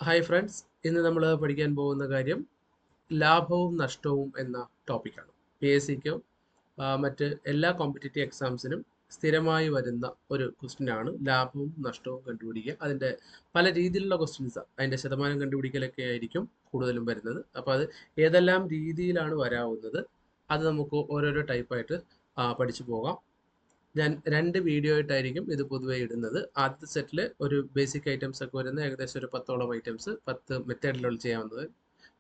Hi friends, ഇന്ന് നമ്മൾ പഠിക്കാൻ പോകുന്ന കാര്യം ലാഭവും നഷ്ടവും എന്ന ടോപ്പിക്കാണ്. പി എസ് സിക്കും മറ്റ് എല്ലാ കോമ്പറ്റേറ്റീവ് എക്സാംസിനും സ്ഥിരമായി വരുന്ന ഒരു ക്വസ്റ്റ്യനാണ് ലാഭവും നഷ്ടവും കണ്ടുപിടിക്കുക. അതിൻ്റെ പല രീതിയിലുള്ള ക്വസ്റ്റ്യൻസ്, അതിൻ്റെ ശതമാനം കണ്ടുപിടിക്കലൊക്കെ ആയിരിക്കും കൂടുതലും വരുന്നത്. അപ്പോൾ അത് ഏതെല്ലാം രീതിയിലാണ് വരാവുന്നത് അത് നമുക്ക് ഓരോരോ ടൈപ്പായിട്ട് പഠിച്ചു പോകാം. ഞാൻ 2 വീഡിയോ ആയിട്ടായിരിക്കും ഇത് പൊതുവെ ഇടുന്നത്. ആദ്യത്തെ സെറ്റിൽ ഒരു ബേസിക് ഐറ്റംസ് ഒക്കെ വരുന്ന ഏകദേശം ഒരു 10ഓളം ഐറ്റംസ് 10 മെത്തേഡിലുള്ള ചെയ്യാവുന്നത്.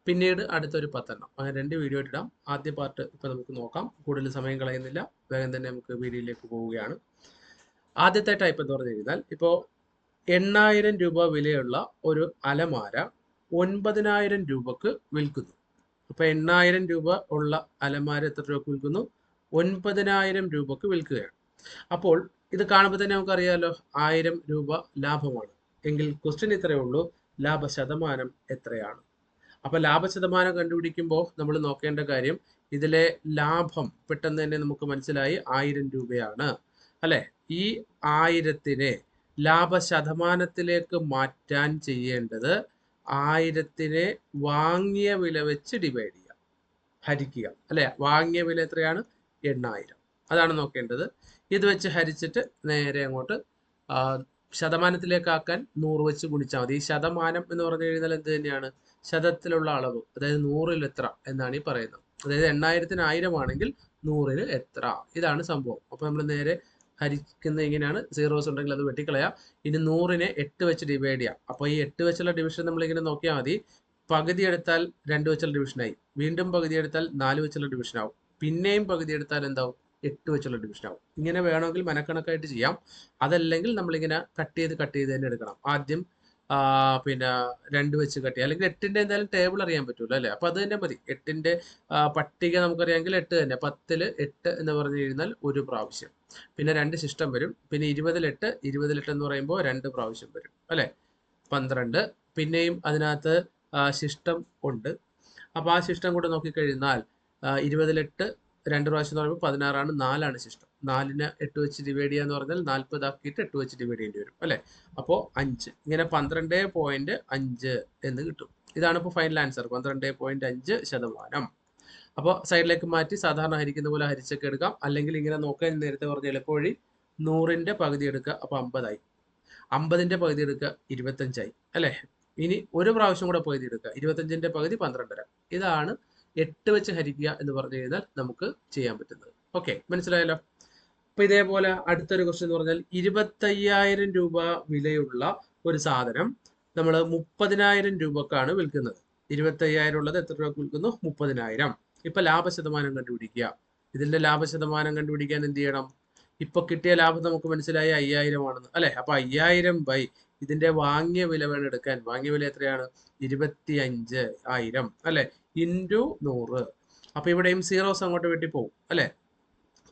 പിന്നീട് അടുത്തൊരു 10 എണ്ണം, അങ്ങനെ 2 വീഡിയോ ഇടാം. ആദ്യ പാർട്ട് ഇപ്പോൾ നമുക്ക് നോക്കാം. കൂടുതൽ സമയം കളയുന്നില്ല, വേഗം തന്നെ നമുക്ക് വീഡിയോയിലേക്ക് പോവുകയാണ്. ആദ്യത്തെ ടൈപ്പ് എന്ന് പറഞ്ഞു കഴിഞ്ഞാൽ, ഇപ്പോൾ 8000 രൂപ വിലയുള്ള ഒരു അലമാര 9000 രൂപക്ക് വിൽക്കുന്നു. അപ്പോൾ 8000 രൂപ ഉള്ള അലമാര എത്ര രൂപക്ക് വിൽക്കുന്നു? 9000 രൂപക്ക് വിൽക്കുകയാണ്. അപ്പോൾ ഇത് കാണുമ്പോൾ തന്നെ നമുക്കറിയാലോ 1000 രൂപ ലാഭമാണ്. എങ്കിൽ ക്വസ്റ്റ്യൻ ഇത്രയേ ഉള്ളൂ, ലാഭ ശതമാനം എത്രയാണ്? അപ്പൊ ലാഭ ശതമാനം കണ്ടുപിടിക്കുമ്പോൾ നമ്മൾ നോക്കേണ്ട കാര്യം, ഇതിലെ ലാഭം പെട്ടെന്ന് തന്നെ നമുക്ക് മനസ്സിലായി 1000 രൂപയാണ് അല്ലെ. ഈ 1000-നെ ലാഭ ശതമാനത്തിലേക്ക് മാറ്റാൻ ചെയ്യേണ്ടത് 1000-നെ വാങ്ങിയ വില വെച്ച് ഡിവൈഡ് ചെയ്യുക, ഹരിക്കുക അല്ലെ. വാങ്ങിയ വില എത്രയാണ്? 8000. അതാണ് നോക്കേണ്ടത്. ഇത് വെച്ച് ഹരിച്ചിട്ട് നേരെ അങ്ങോട്ട് ശതമാനത്തിലേക്കാക്കാൻ 100 വെച്ച് ഗുണിച്ചാൽ മതി. ഈ ശതമാനം എന്ന് പറഞ്ഞു കഴിഞ്ഞാൽ എന്ത് തന്നെയാണ്? ശതത്തിലുള്ള അളവ്, അതായത് 100-ൽ എത്ര എന്നാണ് ഈ പറയുന്നത്. അതായത് 8000-ന് 1000 ആണെങ്കിൽ 100-ന് എത്ര, ഇതാണ് സംഭവം. അപ്പൊ നമ്മൾ നേരെ ഹരിക്കുന്ന ഇങ്ങനെയാണ്. സീറോസ് ഉണ്ടെങ്കിൽ അത് വെട്ടിക്കളയാം. ഇനി 100-നെ 8 വെച്ച് ഡിവൈഡ് ചെയ്യാം. അപ്പോൾ ഈ 8 വെച്ചുള്ള ഡിവിഷൻ നമ്മളിങ്ങനെ നോക്കിയാൽ മതി. പകുതി എടുത്താൽ 2 വെച്ചുള്ള ഡിവിഷനായി, വീണ്ടും പകുതി എടുത്താൽ 4 വെച്ചുള്ള ഡിവിഷനാവും, പിന്നെയും പകുതി എടുത്താൽ എന്താവും? 8 വെച്ചുള്ള ഡിവിഷനാവും. ഇങ്ങനെ വേണമെങ്കിൽ മനക്കണക്കായിട്ട് ചെയ്യാം. അതല്ലെങ്കിൽ നമ്മളിങ്ങനെ കട്ട് ചെയ്ത് തന്നെ എടുക്കണം. ആദ്യം പിന്നെ 2 വെച്ച് കട്ട് ചെയ്യുക, അല്ലെങ്കിൽ 8-ന്റെ എന്തായാലും ടേബിൾ അറിയാൻ പറ്റുമല്ലോ അല്ലേ. അപ്പൊ അത് തന്നെ മതി. 8-ന്റെ പട്ടിക നമുക്കറിയാമെങ്കിൽ 8 തന്നെ. 10-ൽ 8 എന്ന് പറഞ്ഞു കഴിഞ്ഞാൽ ഒരു പ്രാവശ്യം, പിന്നെ 2 ശിഷ്ടം വരും. പിന്നെ 20-ൽ 8 എന്ന് പറയുമ്പോൾ 2 പ്രാവശ്യം വരും അല്ലെ. 12. പിന്നെയും അതിനകത്ത് ശിഷ്ടം ഉണ്ട്. അപ്പൊ ആ ശിഷ്ടം കൂടെ നോക്കിക്കഴിഞ്ഞാൽ 20-ൽ 8 2 പ്രാവശ്യം എന്ന് പറയുമ്പോൾ 16ആണ്. 4ആണ് ശിഷ്ടം. 4-നെ 8 വെച്ച് ഡിവൈഡ് ചെയ്യാന്ന് പറഞ്ഞാൽ 40 ആക്കിയിട്ട് 8 വെച്ച് ഡിവൈഡ് ചെയ്യേണ്ടി വരും അല്ലെ. അപ്പോൾ 5, ഇങ്ങനെ 12.5 എന്ന് കിട്ടും. ഇതാണ് ഇപ്പോൾ ഫൈനൽ ആൻസർ, 12.5%. അപ്പോൾ സൈഡിലേക്ക് മാറ്റി സാധാരണ ഹരിക്കുന്ന പോലെ ഹരിച്ചൊക്കെ എടുക്കാം. അല്ലെങ്കിൽ ഇങ്ങനെ നോക്കാൻ നേരത്തെ പറഞ്ഞ എളുപ്പവഴി, 100-ന്റെ പകുതി എടുക്കുക, അപ്പൊ 50 ആയി. 50-ന്റെ പകുതി എടുക്കുക, 25 ആയി അല്ലെ. ഇനി ഒരു പ്രാവശ്യം കൂടെ പകുതി എടുക്കുക, 25-ന്റെ പകുതി 12.5. ഇതാണ് 8 വെച്ച് ഹരിക്കുക എന്ന് പറഞ്ഞു കഴിഞ്ഞാൽ നമുക്ക് ചെയ്യാൻ പറ്റുന്നത്. ഓക്കെ, മനസ്സിലായല്ലോ. അപ്പൊ ഇതേപോലെ അടുത്തൊരു ക്വസ്റ്റ്യൻ എന്ന് പറഞ്ഞാൽ, 25,000 രൂപ വിലയുള്ള ഒരു സാധനം നമ്മൾ 30,000 രൂപക്കാണ് വിൽക്കുന്നത്. 25,000 ഉള്ളത് എത്ര രൂപക്ക് വിൽക്കുന്നു? 30,000. ഇപ്പൊ ലാഭശതമാനം കണ്ടുപിടിക്കുക. ഇതിന്റെ ലാഭശതമാനം കണ്ടുപിടിക്കാൻ എന്ത് ചെയ്യണം? ഇപ്പൊ കിട്ടിയ ലാഭം നമുക്ക് മനസ്സിലായി 5,000 ആണെന്ന് അല്ലെ. അപ്പൊ 5,000 ഇതിന്റെ വാങ്ങിയ വില വേണം എടുക്കാൻ. വാങ്ങിയ വില എത്രയാണ്? 25,000 അല്ലെ, ഇൻറ്റു 100. അപ്പൊ ഇവിടെയും സീറോസ് അങ്ങോട്ട് വെട്ടിപ്പോവും അല്ലെ.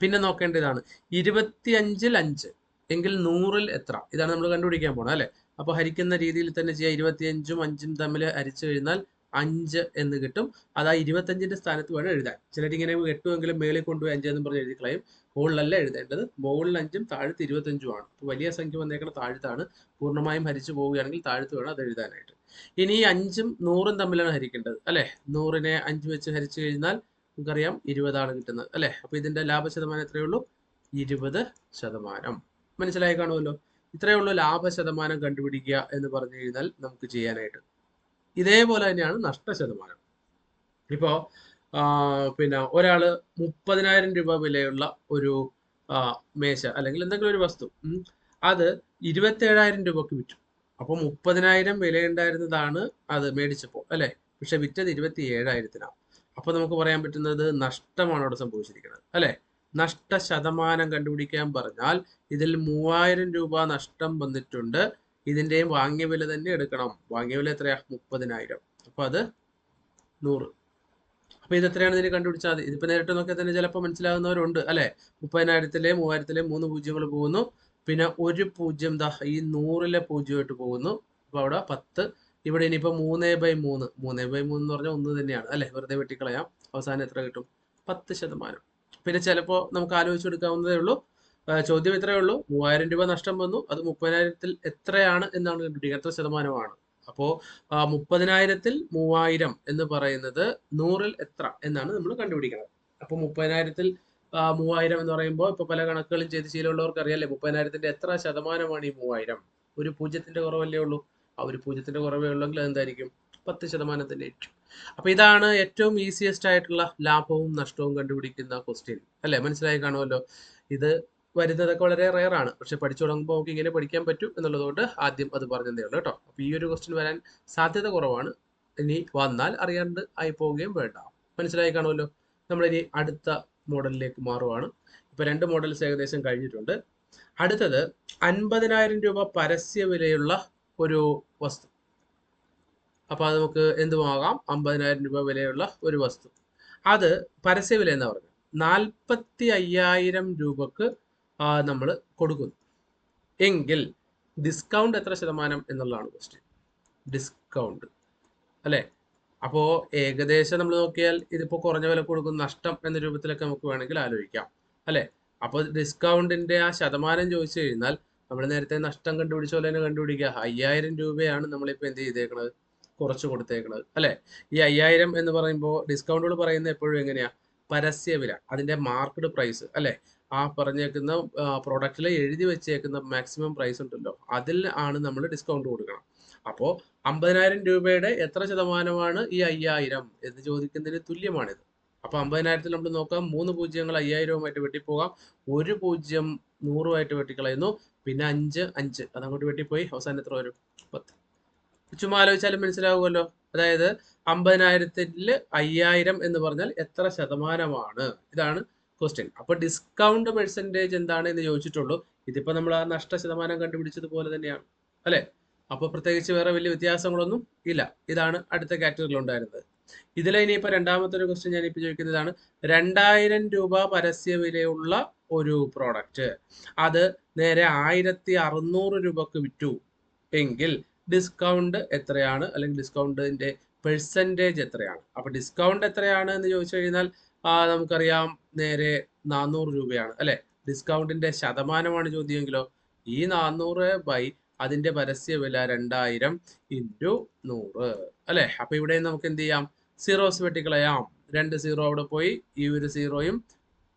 പിന്നെ നോക്കേണ്ടതാണ് 25-ൽ 5 എങ്കിൽ 100-ൽ എത്ര, ഇതാണ് നമ്മൾ കണ്ടുപിടിക്കാൻ പോണത് അല്ലെ. അപ്പൊ ഹരിക്കുന്ന രീതിയിൽ തന്നെ ചെയ്യാം. 25-ഉം 5-ഉം തമ്മിൽ ഹരിച്ചു കഴിഞ്ഞാൽ 5 എന്ന് കിട്ടും. അതാ 25-ന്റെ സ്ഥാനത്ത് വേണം എഴുതാൻ. ചിലരിങ്ങനെ 8 മേളിൽ കൊണ്ടുപോയി 5 എന്ന് പറഞ്ഞ് എഴുതി കളയും. മുകളിലല്ല എഴുതേണ്ടത്, മുകളിൽ 5-ഉം താഴത്ത് 25-ഉം ആണ്. വലിയ സംഖ്യ വന്നേക്കുന്ന താഴത്താണ്. പൂർണ്ണമായും ഹരിച്ചു പോവുകയാണെങ്കിൽ താഴത്ത് വേണം അത് എഴുതാനായിട്ട്. ഇനി 5-ഉം 100-ഉം തമ്മിലാണ് ഹരിക്കേണ്ടത് അല്ലെ. 100-നെ 5 വെച്ച് ഹരിച്ചു കഴിഞ്ഞാൽ നമുക്കറിയാം 20 കിട്ടുന്നത് അല്ലെ. അപ്പൊ ഇതിന്റെ ലാഭശതമാനം എത്രയേ ഉള്ളൂ? 20%. മനസ്സിലായി കാണുമല്ലോ. ഇത്രയേ ഉള്ളൂ ലാഭശതമാനം കണ്ടുപിടിക്കുക എന്ന് പറഞ്ഞു കഴിഞ്ഞാൽ നമുക്ക് ചെയ്യാനായിട്ട്. ഇതേപോലെ തന്നെയാണ് നഷ്ടശതമാനം. ഇപ്പോ പിന്നെ ഒരാള് 30,000 രൂപ വിലയുള്ള ഒരു മേശ അല്ലെങ്കിൽ എന്തെങ്കിലും ഒരു വസ്തു അത് 27,000 രൂപക്ക് വിറ്റു. അപ്പൊ 30,000 വിലയുണ്ടായിരുന്നതാണ് അത് മേടിച്ചപ്പോൾ അല്ലെ. പക്ഷെ വിറ്റത് 27,000-നാണ്. അപ്പൊ നമുക്ക് പറയാൻ പറ്റുന്നത് നഷ്ടമാണ് അവിടെ സംഭവിച്ചിരിക്കുന്നത് അല്ലെ. നഷ്ടശതമാനം കണ്ടുപിടിക്കാൻ പറഞ്ഞാൽ ഇതിൽ 3,000 രൂപ നഷ്ടം വന്നിട്ടുണ്ട്. ഇതിന്റെയും വാങ്ങിയ വില തന്നെ എടുക്കണം. വാങ്ങിയ വില എത്രയാ? 30,000. അപ്പൊ അത് 100. അപ്പൊ ഇത് എത്രയാണ് ഇതിന് കണ്ടുപിടിച്ചാൽ മതി. ഇതിപ്പോ നേരിട്ട് നോക്കിയാൽ തന്നെ ചിലപ്പോൾ മനസ്സിലാകുന്നവരുണ്ട് അല്ലെ. 30,000-ലെ 3,000-ലെ 3 പൂജ്യങ്ങൾ പോകുന്നു. പിന്നെ ഒരു പൂജ്യം ഈ 100-ലെ പൂജ്യമായിട്ട് പോകുന്നു. അപ്പൊ അവിടെ 10. ഇവിടെ ഇനിയിപ്പോ 3/3 എന്ന് പറഞ്ഞാൽ 1 തന്നെയാണ് അല്ലെ. വെറുതെ വെട്ടിക്കളയാം. അവസാനം എത്ര കിട്ടും? 10%. പിന്നെ ചിലപ്പോ നമുക്ക് ആലോചിച്ചെടുക്കാവുന്നതേ ഉള്ളൂ. ചോദ്യം ഇത്രയേ ഉള്ളൂ, 3,000 രൂപ നഷ്ടം വന്നു, അത് 30,000-ൽ എത്രയാണ് എന്നാണ് കണ്ടുപിടിക്കുക, എത്ര ശതമാനമാണ്. അപ്പോൾ 30,000-ൽ 3000 എന്ന് പറയുന്നത് 100-ൽ എത്ര എന്നാണ് നമ്മൾ കണ്ടുപിടിക്കുന്നത്. അപ്പോൾ 30,000-ൽ 3000 എന്ന് പറയുമ്പോൾ ഇപ്പൊ പല കണക്കുകളും ചെയ്ത് ശീലമുള്ളവർക്ക് അറിയാലേ 30,000-ന്റെ എത്ര ശതമാനമാണ് ഈ 3000? ഒരു 0-ന്റെ കുറവല്ലേ ഉള്ളൂ. ആ ഒരു 0-ന്റെ കുറവേ ഉള്ളെങ്കിൽ അതെന്തായിരിക്കും? 10% തന്നെ ആയിരിക്കും. അപ്പൊ ഇതാണ് ഏറ്റവും ഈസിയസ്റ്റ് ആയിട്ടുള്ള ലാഭവും നഷ്ടവും കണ്ടുപിടിക്കുന്ന ക്വസ്റ്റ്യൻ അല്ലെ. മനസ്സിലായി കാണുമല്ലോ. ഇത് വരുന്നതൊക്കെ വളരെ റെയർ ആണ്. പക്ഷെ പഠിച്ചു തുടങ്ങുമ്പോൾ നമുക്ക് ഇങ്ങനെ പഠിക്കാൻ പറ്റും എന്നുള്ളതുകൊണ്ട് ആദ്യം അത് പറഞ്ഞതേ ഉള്ളൂ കേട്ടോ. അപ്പൊ ഈ ഒരു ക്വസ്റ്റ്യൻ വരാൻ സാധ്യത കുറവാണ്. ഇനി വന്നാൽ അറിയാണ്ട് ആയി പോവുകയും വേണ്ട. മനസ്സിലായി കാണുമല്ലോ. നമ്മളിനി അടുത്ത മോഡലിലേക്ക് മാറുവാണ്. ഇപ്പൊ 2 മോഡൽസ് ഏകദേശം കഴിഞ്ഞിട്ടുണ്ട്. അടുത്തത് 50,000 രൂപ പരസ്യ വിലയുള്ള ഒരു വസ്തു. അപ്പൊ അത് നമുക്ക് എന്തുമാകാം? 50,000 രൂപ വിലയുള്ള ഒരു വസ്തു. അത് പരസ്യ വില എന്നാ പറഞ്ഞത് 45,000 രൂപക്ക് നമ്മൾ കൊടുക്കുന്നു എങ്കിൽ ഡിസ്കൗണ്ട് എത്ര ശതമാനം എന്നുള്ളതാണ് ക്വസ്റ്റ്യൻ. ഡിസ്കൗണ്ട് അല്ലെ. അപ്പോ ഏകദേശം നമ്മൾ നോക്കിയാൽ ഇതിപ്പോ കുറഞ്ഞ വില കൊടുക്കുന്ന നഷ്ടം എന്ന രൂപത്തിലൊക്കെ നമുക്ക് വേണമെങ്കിൽ ആലോചിക്കാം അല്ലെ. അപ്പോൾ ഡിസ്കൗണ്ടിന്റെ ആ ശതമാനം ചോദിച്ചു കഴിഞ്ഞാൽ നമ്മൾ നേരത്തെ നഷ്ടം കണ്ടുപിടിച്ച പോലെ തന്നെ കണ്ടുപിടിക്കുക. 5,000 രൂപയാണ് നമ്മളിപ്പോ എന്ത് ചെയ്തേക്കുന്നത്? കുറച്ച് കൊടുത്തേക്കുന്നത് അല്ലെ. ഈ 5,000 എന്ന് പറയുമ്പോൾ ഡിസ്കൗണ്ടുകൾ പറയുന്നത് എപ്പോഴും എങ്ങനെയാ? പരസ്യ വില, അതിന്റെ മാർക്കറ്റ് പ്രൈസ് അല്ലെ. ആ പറഞ്ഞേക്കുന്ന പ്രോഡക്റ്റിൽ എഴുതി വെച്ചേക്കുന്ന മാക്സിമം പ്രൈസ് ഉണ്ടല്ലോ, അതിൽ ആണ് നമ്മൾ ഡിസ്കൗണ്ട് കൊടുക്കണം. അപ്പോ 50,000 രൂപയുടെ എത്ര ശതമാനമാണ് ഈ 5,000 എന്ന് ചോദിക്കുന്നതിന് തുല്യമാണിത്. അപ്പൊ 50,000-ൽ നമ്മൾ നോക്കാം, 3 പൂജ്യങ്ങൾ 5,000-ആയിട്ട് വെട്ടിപ്പോകാം, 1 പൂജ്യം 100-ആയിട്ട് വെട്ടിക്കളയുന്നു, പിന്നെ 5 5 അതങ്ങോട്ട് വെട്ടിപ്പോയി, അവസാനം എത്ര വരും? 10. ചുമ്മാ ആലോചിച്ചാലും മനസ്സിലാവുമല്ലോ. അതായത് 50,000-ൽ 5,000 എന്ന് പറഞ്ഞാൽ എത്ര ശതമാനമാണ്? ഇതാണ് ക്വസ്റ്റ്യൻ. അപ്പൊ ഡിസ്കൗണ്ട് പെർസെൻറ്റേജ് എന്താണ് എന്ന് ചോദിച്ചിട്ടുള്ളൂ. ഇതിപ്പോ നമ്മൾ ആ നഷ്ട ശതമാനം കണ്ടുപിടിച്ചതുപോലെ തന്നെയാണ് അല്ലെ. അപ്പൊ പ്രത്യേകിച്ച് വേറെ വലിയ വ്യത്യാസങ്ങളൊന്നും ഇല്ല. ഇതാണ് അടുത്ത കാറ്റഗറിയിൽ ഉണ്ടായിരുന്നത്. ഇതിലെ ഇനിയിപ്പോ രണ്ടാമത്തെ ഒരു ക്വസ്റ്റ്യൻ ഞാനിപ്പോ ചോദിക്കുന്നതാണ്. 2,000 രൂപ പരസ്യ വിലയുള്ള ഒരു പ്രോഡക്റ്റ് അത് നേരെ 1,600 രൂപക്ക് വിറ്റു എങ്കിൽ ഡിസ്കൗണ്ട് എത്രയാണ്, അല്ലെങ്കിൽ ഡിസ്കൗണ്ടിന്റെ പെർസെൻറ്റേജ് എത്രയാണ്? അപ്പൊ ഡിസ്കൗണ്ട് എത്രയാണ് എന്ന് ചോദിച്ചു കഴിഞ്ഞാൽ നമുക്കറിയാം നേരെ 400 രൂപയാണ് അല്ലെ. ഡിസ്കൗണ്ടിന്റെ ശതമാനമാണ് ചോദ്യമെങ്കിലോ, ഈ 400 അതിന്റെ പരസ്യ വില 2,000 ഇൻറ്റു 100 അല്ലെ. അപ്പൊ ഇവിടെ നമുക്ക് എന്ത് ചെയ്യാം? സീറോസ് വെട്ടിക്കളയാം. 2 സീറോ അവിടെ പോയി, ഈ ഒരു സീറോയും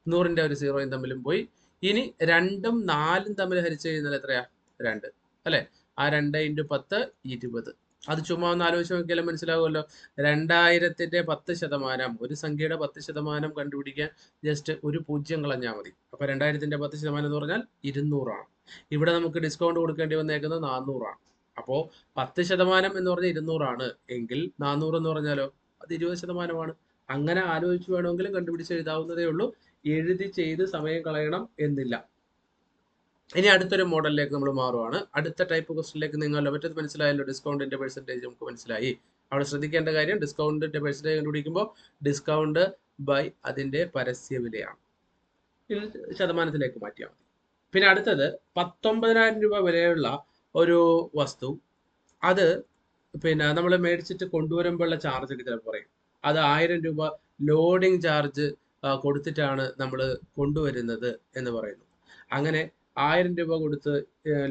100-ന്റെ ഒരു സീറോയും തമ്മിലും പോയി. ഇനി 2ഉം 4ഉം തമ്മിൽ ഹരിച്ചു കഴിഞ്ഞാൽ എത്രയാ? 2 അല്ലെ. ആ 2 ഇൻറ്റു 10 20. അത് ചുമ്മാ ഒന്ന് ആലോചിച്ച് നോക്കിയാലും മനസ്സിലാവുമല്ലോ. 2,000-ന്റെ 10%, ഒരു സംഖ്യയുടെ 10% കണ്ടുപിടിക്കാൻ ജസ്റ്റ് ഒരു പൂജ്യം കളഞ്ഞാൽ മതി. അപ്പൊ 2,000-ന്റെ 10% എന്ന് പറഞ്ഞാൽ 200 ആണ്. ഇവിടെ നമുക്ക് ഡിസ്കൗണ്ട് കൊടുക്കേണ്ടി വന്നേക്കുന്നത് 400 ആണ്. അപ്പോ 10% എന്ന് പറഞ്ഞാൽ 200 ആണ് എങ്കിൽ 400 എന്ന് പറഞ്ഞാലോ അത് 20%. അങ്ങനെ ആലോചിച്ച് വേണമെങ്കിലും കണ്ടുപിടിച്ച് എഴുതാവുന്നതേ ഉള്ളൂ. എഴുതി ചെയ്ത് സമയം കളയണം എന്നില്ല. ഇനി അടുത്തൊരു മോഡലിലേക്ക് നമ്മൾ മാറുവാണ്. അടുത്ത ടൈപ്പ് ക്വസ്റ്റ്യനിലേക്ക് നിങ്ങൾ മറ്റേത് മനസ്സിലായല്ലോ. ഡിസ്കൗണ്ടിന്റെ പെർസെൻറ്റേജ് നമുക്ക് മനസ്സിലായി. അവിടെ ശ്രദ്ധിക്കേണ്ട കാര്യം ഡിസ്കൗണ്ടിന്റെ പെർസെൻറ്റേജ് കണ്ടുപിടിക്കുമ്പോൾ ഡിസ്കൗണ്ട് ബൈ അതിന്റെ പരസ്യ വിലയാണ്. ഇത് ശതമാനത്തിലേക്ക് മാറ്റിയാൽ മതി. പിന്നെ അടുത്തത് 19,000 രൂപ വിലയുള്ള ഒരു വസ്തു അത് പിന്നെ നമ്മൾ മേടിച്ചിട്ട് കൊണ്ടുവരുമ്പോഴുള്ള ചാർജ് ഒക്കെ ചിലപ്പോൾ പറയും. അത് 1,000 രൂപ ലോഡിംഗ് ചാർജ് കൊടുത്തിട്ടാണ് നമ്മൾ കൊണ്ടുവരുന്നത് എന്ന് പറയുന്നു. അങ്ങനെ 1,000 രൂപ കൊടുത്ത്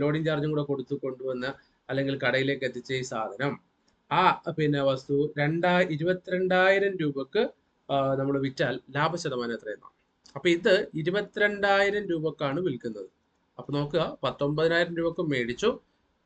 ലോഡിംഗ് ചാർജും കൂടെ കൊടുത്ത് കൊണ്ടുവന്ന അല്ലെങ്കിൽ കടയിലേക്ക് എത്തിച്ച ഈ സാധനം ആ പിന്നെ വസ്തു 22,000 രൂപക്ക് നമ്മൾ വിറ്റാൽ ലാഭശതമാനം എത്രയെന്നാണ്. അപ്പൊ ഇത് 22,000 രൂപക്കാണ് വിൽക്കുന്നത്. അപ്പൊ നോക്കുക, 19,000 രൂപക്ക് മേടിച്ചു.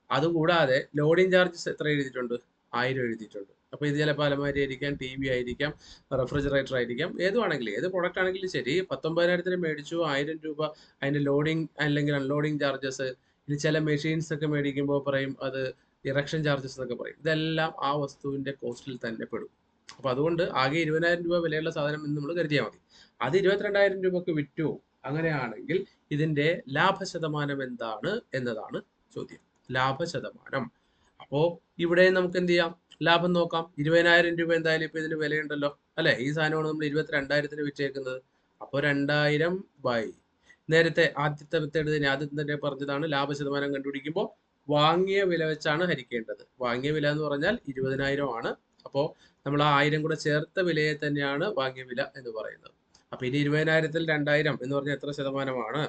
അതുകൂടാതെ ലോഡിംഗ് ചാർജസ് എത്ര എഴുതിയിട്ടുണ്ട്? 1,000 എഴുതിയിട്ടുണ്ട്. അപ്പൊ ഇത് ചിലപ്പോൾ അലമാരി ആയിരിക്കാം, TV ആയിരിക്കാം, റെഫ്രിജറേറ്റർ ആയിരിക്കാം, ഏതുവാണെങ്കിലും ഏത് പ്രൊഡക്റ്റ് ആണെങ്കിലും ശരി. 19,000-ന് മേടിച്ചു, 1,000 രൂപ അതിന്റെ ലോഡിംഗ് അല്ലെങ്കിൽ അൺലോഡിംഗ് ചാർജസ്. ഇനി ചില മെഷീൻസ് ഒക്കെ മേടിക്കുമ്പോൾ പറയും അത് ഇറക്ഷൻ ചാർജസ് എന്നൊക്കെ പറയും. ഇതെല്ലാം ആ വസ്തുവിന്റെ കോസ്റ്റിൽ തന്നെ പെടും. അപ്പൊ അതുകൊണ്ട് ആകെ 20,000 രൂപ വിലയുള്ള സാധനം എന്ന് നമ്മൾ കരുതിയാൽ മതി. അത് 22,000 രൂപക്ക് വിറ്റു. അങ്ങനെയാണെങ്കിൽ ഇതിന്റെ ലാഭശതമാനം എന്താണ് എന്നതാണ് ചോദ്യം. ലാഭശതമാനം. അപ്പോ ഇവിടെ നമുക്ക് എന്ത് ചെയ്യാം? ലാഭം നോക്കാം. 20,000 രൂപ എന്തായാലും ഇപ്പൊ ഇതിന് വിലയുണ്ടല്ലോ അല്ലെ. ഈ സാധനമാണ് നമ്മൾ 22,000-ന് വിറ്റേക്കുന്നത്. അപ്പോൾ 2,000 ബൈ നേരത്തെ ആദ്യത്തെ മെത്തേഡ് തന്നെ ആദ്യം തന്നെ പറഞ്ഞതാണ്. ലാഭശതമാനം കണ്ടുപിടിക്കുമ്പോൾ വാങ്ങിയ വില വെച്ചാണ് ഹരിക്കേണ്ടത്. വാങ്ങിയ വില എന്ന് പറഞ്ഞാൽ 20,000 ആണ്. അപ്പോൾ നമ്മൾ ആ 1,000 കൂടെ ചേർത്ത വിലയെ തന്നെയാണ് വാങ്ങിയ വില എന്ന് പറയുന്നത്. അപ്പൊ ഇനി 20,000-ൽ 2,000 എന്ന് പറഞ്ഞാൽ എത്ര ശതമാനമാണ്?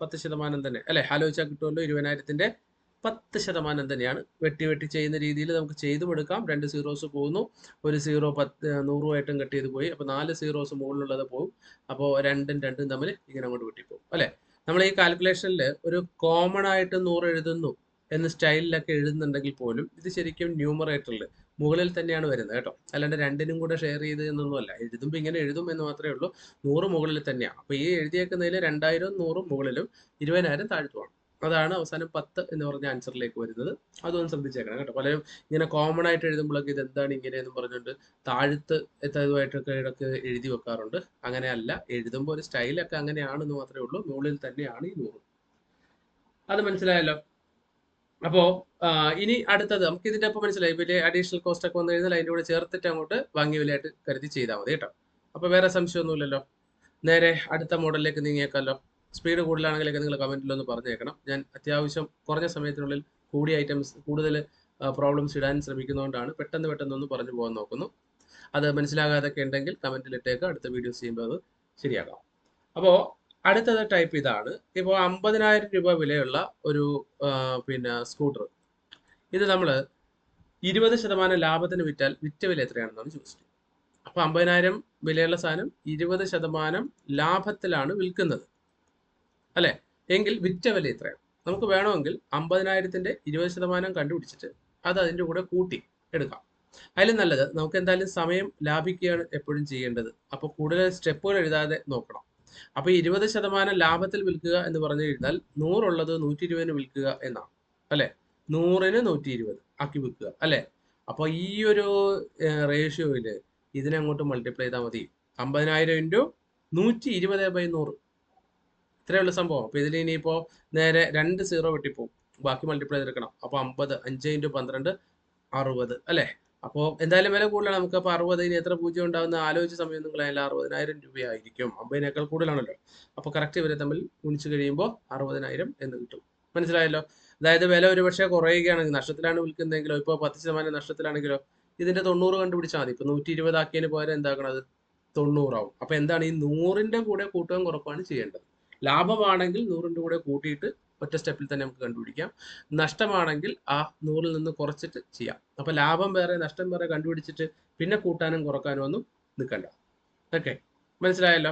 10% തന്നെ അല്ലെ. ആലോചിച്ചാൽ കിട്ടുമല്ലോ. 20,000-ന്റെ 10% തന്നെയാണ്. വെട്ടി വെട്ടി ചെയ്യുന്ന രീതിയിൽ നമുക്ക് ചെയ്തും എടുക്കാം. 2 സീറോസ് പോകുന്നു. ഒരു സീറോ 100 കട്ട് ചെയ്ത് പോയി. അപ്പോൾ 4 സീറോസ് മുകളിലുള്ളത് പോകും. അപ്പോൾ 2ഉം 2ഉം തമ്മിൽ ഇങ്ങനെ അങ്ങോട്ട് വെട്ടിപ്പോകും അല്ലേ? നമ്മൾ ഈ കാൽക്കുലേഷനിൽ ഒരു കോമൺ ആയിട്ട് 100 എഴുതുന്നു എന്ന സ്റ്റൈലിലൊക്കെ എഴുതുന്നുണ്ടെങ്കിൽ പോലും ഇത് ശരിക്കും ന്യൂമറേറ്ററിൽ മുകളിൽ തന്നെയാണ് വരുന്നത് കേട്ടോ. അല്ലാണ്ട് 2നും കൂടെ ഷെയർ ചെയ്ത് എന്നൊന്നുമല്ല. എഴുതുമ്പോൾ ഇങ്ങനെ എഴുതും എന്ന് മാത്രമേ ഉള്ളൂ. 100 മുകളിൽ തന്നെയാണ്. അപ്പോൾ ഈ എഴുതിയേക്കുന്നതിൽ 2000 100 മുകളിലും 20,000 താഴ്ത്തുമാണ്. അതാണ് അവസാനം 10 എന്ന് പറഞ്ഞ ആൻസറിലേക്ക് വരുന്നത്. അതൊന്ന് ശ്രദ്ധിച്ചേക്കണം കേട്ടോ. പലരും ഇങ്ങനെ കോമൺ ആയിട്ട് എഴുതുമ്പോഴൊക്കെ ഇത് എന്താണ് ഇങ്ങനെയെന്ന് പറഞ്ഞുകൊണ്ട് താഴത്ത് ഇതുമായിട്ടൊക്കെ ഇടയ്ക്ക് എഴുതി വെക്കാറുണ്ട്. അങ്ങനെയല്ല, എഴുതുമ്പോൾ ഒരു സ്റ്റൈലൊക്കെ അങ്ങനെയാണെന്ന് മാത്രമേ ഉള്ളൂ. മുകളിൽ തന്നെയാണ് ഈ 100. അത് മനസ്സിലായല്ലോ. അപ്പോൾ ഇനി അടുത്തത് നമുക്ക് ഇതിന്റെ ഒപ്പം മനസ്സിലായി. വലിയ അഡീഷണൽ കോസ്റ്റ് ഒക്കെ വന്നു കഴിഞ്ഞാൽ അതിൻ്റെ കൂടെ ചേർത്തിട്ട് അങ്ങോട്ട് വാങ്ങിയ വിലയായിട്ട് കരുതി ചെയ്താൽ മതി കേട്ടോ. അപ്പോൾ വേറെ സംശയമൊന്നുമില്ലല്ലോ. നേരെ അടുത്ത മോഡലിലേക്ക് നീങ്ങിയേക്കാമല്ലോ. സ്പീഡ് കൂടുതലാണെങ്കിലൊക്കെ നിങ്ങൾ കമൻറ്റിലൊന്ന് പറഞ്ഞേക്കണം. ഞാൻ അത്യാവശ്യം കുറഞ്ഞ സമയത്തിനുള്ളിൽ കൂടുതൽ പ്രോബ്ലംസ് ഇടാൻ ശ്രമിക്കുന്നതുകൊണ്ടാണ് പെട്ടെന്ന് പറഞ്ഞു പോകാൻ നോക്കുന്നു. അത് മനസ്സിലാകാതൊക്കെ ഉണ്ടെങ്കിൽ കമൻറ്റിൽ ഇട്ടേക്ക്. അടുത്ത വീഡിയോസ് ചെയ്യുമ്പോൾ അത് ശരിയാക്കാം. അപ്പോൾ അടുത്തത് ടൈപ്പ് ഇതാണ്. ഇപ്പോൾ 50,000 രൂപ വിലയുള്ള ഒരു സ്കൂട്ടർ. ഇത് നമ്മൾ 20% ലാഭത്തിന് വിറ്റാൽ വിറ്റ വില എത്രയാണെന്നാണ് ചോദിച്ചത്. അപ്പോൾ 50,000 വിലയുള്ള സാധനം 20% ലാഭത്തിലാണ് വിൽക്കുന്നത് അല്ലേ? എങ്കിൽ വിറ്റ വില എത്രയാണ്? നമുക്ക് വേണമെങ്കിൽ 50,000ന്റെ 20% കണ്ടുപിടിച്ചിട്ട് അത് അതിൻ്റെ കൂടെ കൂട്ടി എടുക്കാം. അതിലും നല്ലത് നമുക്ക് എന്തായാലും സമയം ലാഭിക്കുകയാണ് എപ്പോഴും ചെയ്യേണ്ടത്. അപ്പോൾ കൂടുതൽ സ്റ്റെപ്പുകൾ എഴുതാതെ നോക്കണം. അപ്പോൾ 20% ലാഭത്തിൽ വിൽക്കുക എന്ന് പറഞ്ഞു കഴിഞ്ഞാൽ 100 ഉള്ളത് 120ന് വിൽക്കുക എന്നാണ് അല്ലെ? 100ന് 120 ആക്കി വിൽക്കുക അല്ലെ? അപ്പോൾ ഈ ഒരു റേഷ്യോയിൽ ഇതിനെ അങ്ങോട്ട് മൾട്ടിപ്ലൈ ചെയ്താൽ മതി. 50,000 ഇൻറ്റു 120/100 ഇത്രയുള്ള സംഭവം. അപ്പോൾ ഇതിൽ ഇനിയിപ്പോൾ നേരെ 2 സീറോ വെട്ടിപ്പോവും. ബാക്കി മൾട്ടിപ്ലൈ ചെയ്തെടുക്കണം. അപ്പോൾ 50 5 ഇൻറ്റു 12 60 അല്ലേ? അപ്പോൾ എന്തായാലും വില കൂടുതലാണ്. നമുക്ക് അപ്പോൾ 60 ഇനി എത്ര പൂജ്യം ഉണ്ടാകുന്ന ആലോചിച്ച സമയം നിങ്ങൾ അതിൽ 60,000 രൂപയായിരിക്കും. 50,000 കൂടുതലാണല്ലോ. അപ്പോൾ കറക്റ്റ് ഇവരെ തമ്മിൽ ഗുണിച്ച് കഴിയുമ്പോൾ 60,000 എന്ന് കിട്ടും. മനസ്സിലായല്ലോ? അതായത് വില ഒരുപക്ഷെ കുറയുകയാണെങ്കിൽ, നഷ്ടത്തിലാണ് വിൽക്കുന്നതെങ്കിലോ, ഇപ്പോൾ 10% നഷ്ടത്തിലാണെങ്കിലോ, ഇതിന്റെ 90 കണ്ടുപിടിച്ചാൽ മതി. ഇപ്പോൾ 120 ആക്കിയതിന് പകരം എന്താക്കണത് 90 ആവും. അപ്പോൾ എന്താണ് ഈ 100ന്റെ കൂടെ കൂട്ടുകയും കുറപ്പാണ് ചെയ്യേണ്ടത്. ലാഭമാണെങ്കിൽ 100ന്റെ കൂടെ കൂട്ടിയിട്ട് ഒറ്റ സ്റ്റെപ്പിൽ തന്നെ നമുക്ക് കണ്ടുപിടിക്കാം. നഷ്ടമാണെങ്കിൽ ആ 100ൽ നിന്ന് കുറച്ചിട്ട് ചെയ്യാം. അപ്പൊ ലാഭം വേറെ നഷ്ടം വേറെ കണ്ടുപിടിച്ചിട്ട് പിന്നെ കൂട്ടാനും കുറക്കാനും ഒന്നും നിൽക്കണ്ട. ഓക്കെ, മനസ്സിലായല്ലോ?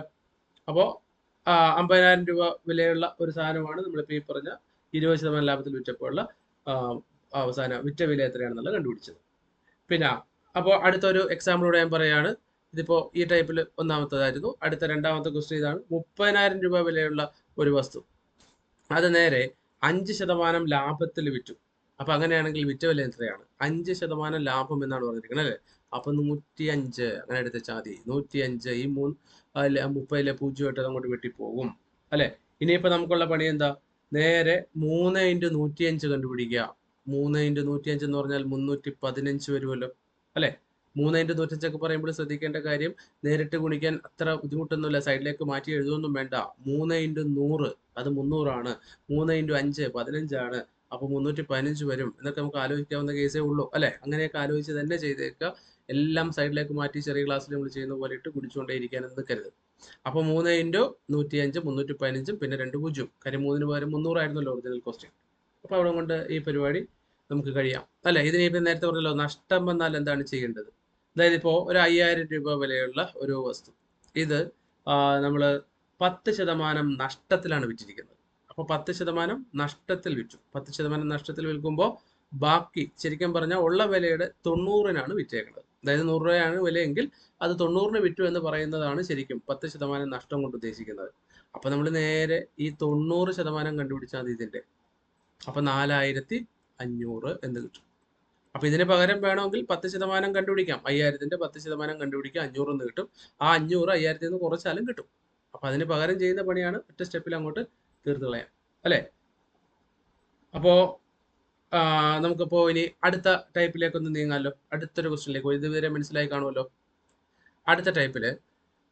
അപ്പോൾ 50,000 രൂപ വിലയുള്ള ഒരു സാധനമാണ് നമ്മളിപ്പോൾ ഈ പറഞ്ഞ 20% ലാഭത്തിൽ വിറ്റപ്പോൾ ഉള്ള അവസാന വിറ്റ വില എത്രയാണെന്നുള്ളത് കണ്ടുപിടിച്ചത്. പിന്നെ അപ്പോൾ അടുത്തൊരു എക്സാമ്പിളോടെ ഞാൻ പറയുകയാണ്. ഇതിപ്പോൾ ഈ ടൈപ്പിൽ ഒന്നാമത്തേതായിരുന്നു. അടുത്ത രണ്ടാമത്തെ ക്വസ്റ്റ്യൻ ഇതാണ്. 30,000 രൂപ വിലയുള്ള ഒരു വസ്തു, അത് നേരെ 5% ലാഭത്തിൽ വിറ്റു. അപ്പൊ അങ്ങനെയാണെങ്കിൽ വിറ്റ വില എത്രയാണ്? 5% ലാഭം എന്നാണ് പറഞ്ഞിരിക്കുന്നത് അല്ലേ? അപ്പൊ 105 അങ്ങനെ എടുത്ത ചാതി 105 ഈ 30 0 അങ്ങോട്ട് വെട്ടിപ്പോകും അല്ലെ? ഇനിയിപ്പോ നമുക്കുള്ള പണി എന്താ? നേരെ 3 ഇൻറ്റു 105 കണ്ടുപിടിക്കുക. 3 ഇൻറ്റു 105 എന്ന് പറഞ്ഞാൽ 315 വരുമല്ലോ അല്ലെ? 3 ഇൻറ്റു 105 ഒക്കെ പറയുമ്പോൾ ശ്രദ്ധിക്കേണ്ട കാര്യം, നേരിട്ട് ഗുണിക്കാൻ അത്ര ബുദ്ധിമുട്ടൊന്നുമില്ല. സൈഡിലേക്ക് മാറ്റി എഴുതുമൊന്നും വേണ്ട. 3 ഇൻറ്റു 100 അത് 300 ആണ്. 3 ഇൻറ്റു 5 15 ആണ്. അപ്പോൾ 315 വരും എന്നൊക്കെ നമുക്ക് ആലോചിക്കാവുന്ന കേസേ ഉള്ളൂ അല്ലെ? അങ്ങനെയൊക്കെ ആലോചിച്ച് തന്നെ ചെയ്തേക്കുക. എല്ലാം സൈഡിലേക്ക് മാറ്റി ചെറിയ ക്ലാസ്സിൽ നമ്മൾ ചെയ്യുന്ന പോലെ ഇട്ട് കുടിച്ചുകൊണ്ടേ ഇരിക്കാനും നിൽക്കരുത്. അപ്പോൾ 3 ഇൻറ്റു 105 315 പിന്നെ 2 0. കാര്യം 3ന് പകരം 300 ആയിരുന്നല്ലോ ഒറിജിനൽ ക്വസ്റ്റ്യൻ. അപ്പോൾ അവിടെ കൊണ്ട് ഈ പരിപാടി നമുക്ക് കഴിയാം അല്ലെ? ഇതിനിപ്പോൾ നേരത്തെ പറഞ്ഞല്ലോ, നഷ്ടം വന്നാൽ എന്താണ് ചെയ്യേണ്ടത്? അതായത് ഇപ്പോൾ ഒരു 5,000 രൂപ വിലയുള്ള ഒരു വസ്തു, ഇത് നമ്മൾ 10% നഷ്ടത്തിലാണ് വിറ്റിരിക്കുന്നത്. അപ്പോൾ 10% നഷ്ടത്തിൽ വിറ്റു. 10% നഷ്ടത്തിൽ വിൽക്കുമ്പോൾ ബാക്കി ശരിക്കും പറഞ്ഞാൽ ഉള്ള വിലയുടെ 90നാണ് വിറ്റേക്കുന്നത്. അതായത് 100 രൂപയാണ് വിലയെങ്കിൽ അത് 90ന് വിറ്റു എന്ന് പറയുന്നതാണ് ശരിക്കും 10% നഷ്ടം കൊണ്ട് ഉദ്ദേശിക്കുന്നത്. അപ്പൊ നമ്മൾ നേരെ ഈ 90% കണ്ടുപിടിച്ചാൽ മതി ഇതിന്റെ. അപ്പൊ 4,500 എന്ന് കിട്ടും. അപ്പൊ ഇതിന് പകരം വേണമെങ്കിൽ 10% കണ്ടുപിടിക്കാം. 5,000ന്റെ 10% കണ്ടുപിടിക്കാം, 500 എന്ന് കിട്ടും. ആ 500 5,000 നിന്ന് കുറച്ചാലും കിട്ടും. അപ്പൊ അതിന് പകരം ചെയ്യുന്ന പണിയാണ് ഒറ്റ സ്റ്റെപ്പിൽ അങ്ങോട്ട് തീർത്ത് കളയാം അല്ലെ? അപ്പോ നമുക്കിപ്പോ ഇനി അടുത്ത ടൈപ്പിലേക്കൊന്ന് നീങ്ങാമല്ലോ. അടുത്തൊരു ക്വസ്റ്റ്യനിലേക്ക്. ഇതുവരെ മനസ്സിലായി കാണുമല്ലോ. അടുത്ത ടൈപ്പില്